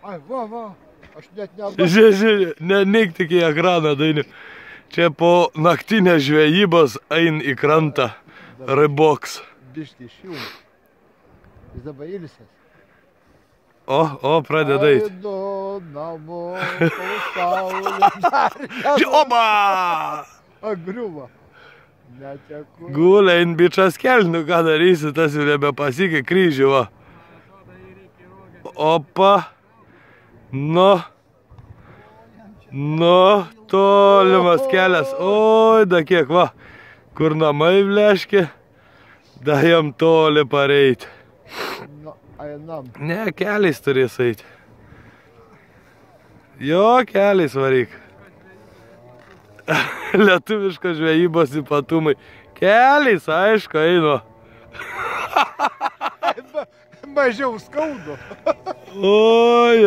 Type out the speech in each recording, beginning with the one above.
Ai, va. Aš net nematau. Žiūrėk, neik tik į ekraną, Dainiu. Čia po naktinės žvejybos ein į krantą Ryboks. Biški šilų. Jis dabar ilsės. O, pradeda eit. Aidu namo, pasaulį. Oba! Agriuva. Neteku. Gulė, in bičas kelnių, ką darysi, tas jau nebepasikė kryžių, va. Opa. Nu, tolimas kelias. Oi, da kiek, va. Kur namai vleškė, da jam toli pareit. Ainam. Ne, keliais turės eit. Jo, keliais varyk. Lietuviškos žvejybos ypatumai. Keliais, aišku, einu. Mažiau skaudu. Oi.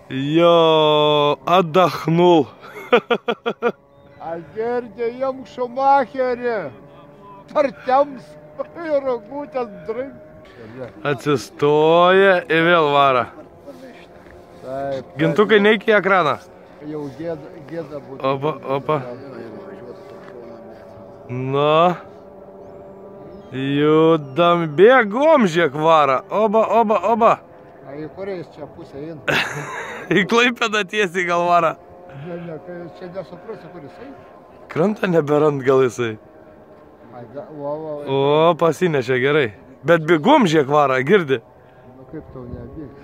Jo, atdachnul. Agerdė jam šumacherį. Tartiams ir rogutės drink. Atsistoja ir vėl vara. Taip. Gintukai, neik į ekraną. Jau gėda būtų. Opa. Nu. Judam, bėgom, žiek vara. Oba. A į kuriais čia pusę eina? Į Klaipėdą tiesiai gal vara. Ne, čia nesuprasi, kur jisai. Krantą neberand gal jisai. O, pasinešė gerai. Bet bėgom, žiek vara, girdi. Nu kaip tau nebėgs?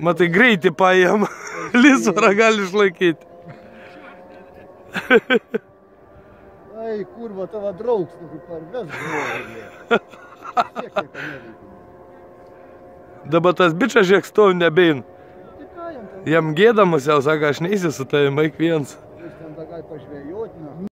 Matai, greitį paėm. Lisvarą gali išlaikyti. Ai, kurva, tavo draugs, nu kaip parves žmonė. Dabar tas bičas žiek stovi nebein. Jam gėdamas jau sako, aš neįsiu su tavim, eik viens. Jis ten da gali pažvejoti.